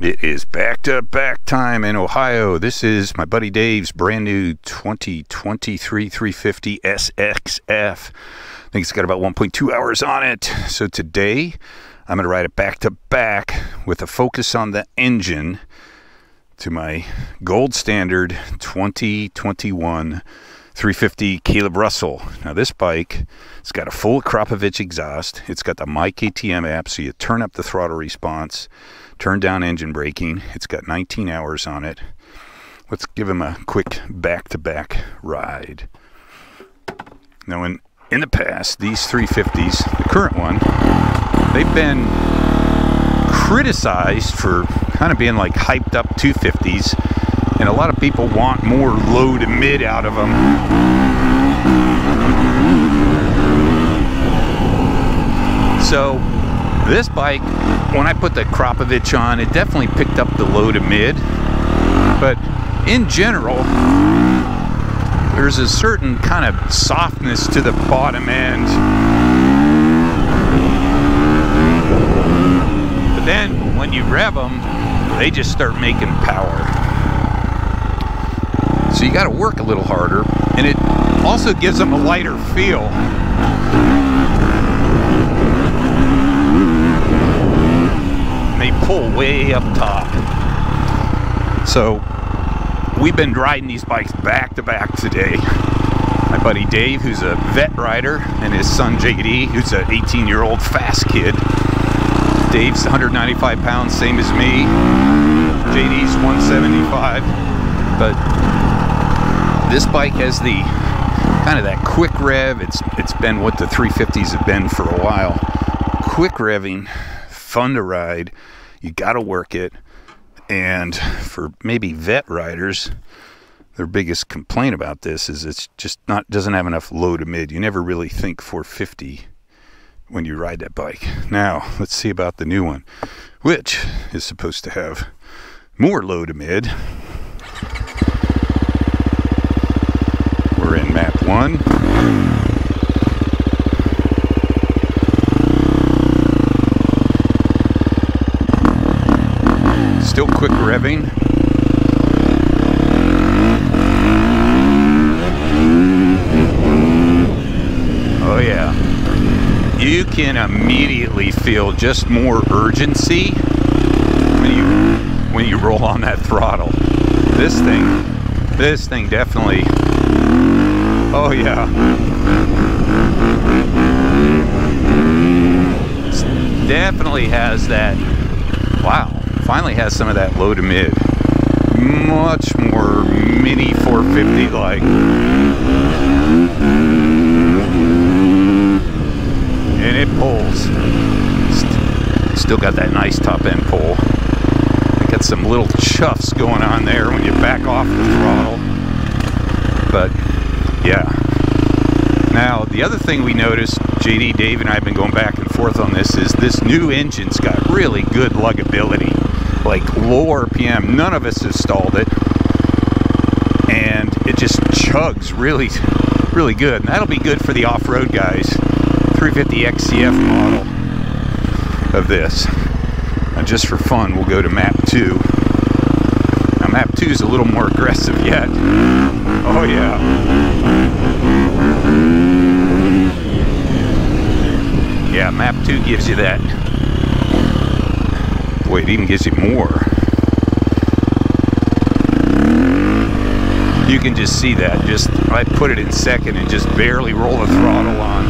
It is back-to-back time in Ohio. This is my buddy Dave's brand new 2023 350SXF. I think it's got about 1.2 hours on it. So today, I'm going to ride it back-to-back with a focus on the engine to my gold standard 2021 350 Kailub Russell. Now this bike, it's got a full Krapovich exhaust. It's got the My KTM app, so you turn up the throttle response, turn down engine braking. It's got 19 hours on it. Let's give him a quick back-to-back ride. Now in the past, these 350s, the current one, they've been criticized for kind of being like hyped up 250s, and a lot of people want more low to mid out of them. So this bike, when I put the Krapovich on, it definitely picked up the low to mid, but in general there's a certain kind of softness to the bottom end. But then when you rev them, they just start making power. So you got to work a little harder, and it also gives them a lighter feel. And they pull way up top. So we've been riding these bikes back to back today. My buddy Dave, who's a vet rider, and his son JD, who's an 18-year-old fast kid. Dave's 195 pounds, same as me. JD's 175. But this bike has the kind of that quick rev. It's been what the 350s have been for a while. Quick revving, fun to ride. You got to work it. And for maybe vet riders, their biggest complaint about this is it's just doesn't have enough low to mid. You never really think 450 when you ride that bike. Now, let's see about the new one, which is supposed to have more low to mid. We're in map 1. Still quick revving. Oh yeah. You can immediately feel just more urgency when you roll on that throttle. This thing definitely, oh yeah. It definitely has that, wow, finally has some of that low to mid. Much more mini 450 like. And it pulls. Still got that nice top end pull. Got some little chuffs going on there when you back off the throttle. But yeah. Now the other thing we noticed, JD, Dave, and I have been going back and forth on this, is this new engine's got really good luggability, like low RPM. None of us have stalled it, and it just chugs really, really good. And that'll be good for the off-road guys. 350XCF model of this. Now just for fun, we'll go to map 2. Now map 2 is a little more aggressive yet. Oh yeah. Yeah, map 2 gives you that. Boy, it even gives you more. You can just see that. Just I put it in second and just barely roll the throttle on.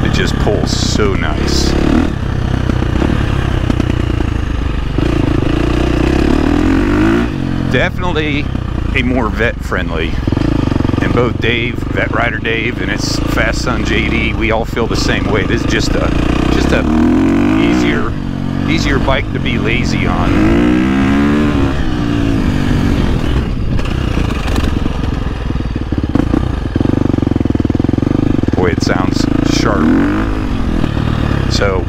It just pulls so nice. Definitely a more vet friendly. And both Dave, vet rider Dave, and his fast son JD, we all feel the same way. This is just a easier bike to be lazy on. Boy, it sounds sharp. So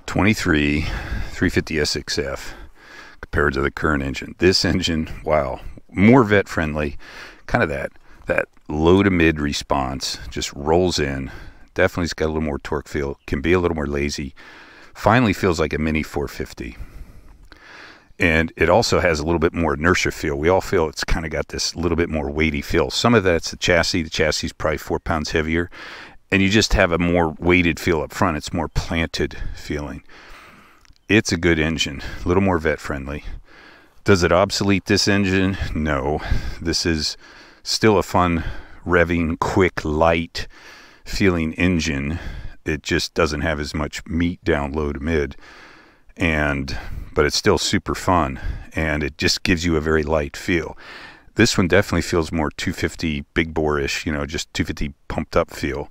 '23 350SXF. compared to the current engine. This engine, wow, more vet friendly, kind of that low to mid response, just rolls in. Definitely has got a little more torque feel, can be a little more lazy. Finally feels like a mini 450. And it also has a little bit more inertia feel. We all feel it's kind of got this little bit more weighty feel. Some of that's the chassis. The chassis is probably 4 pounds heavier. And you just have a more weighted feel up front. It's more planted feeling. It's a good engine, a little more vet friendly. Does it obsolete this engine? No. This is still a fun, revving, quick, light feeling engine. It just doesn't have as much meat down low to mid. But it's still super fun, and it just gives you a very light feel. This one definitely feels more 250 big bore-ish, you know, just 250 pumped up feel.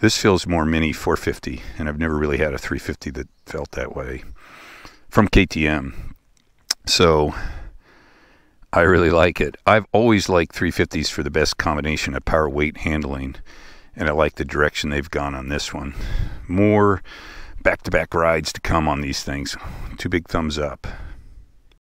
This feels more mini 450, and I've never really had a 350 that felt that way from KTM. So I really like it. I've always liked 350s for the best combination of power, weight, handling, and I like the direction they've gone on this one. More back-to-back rides to come on these things. 2 big thumbs up.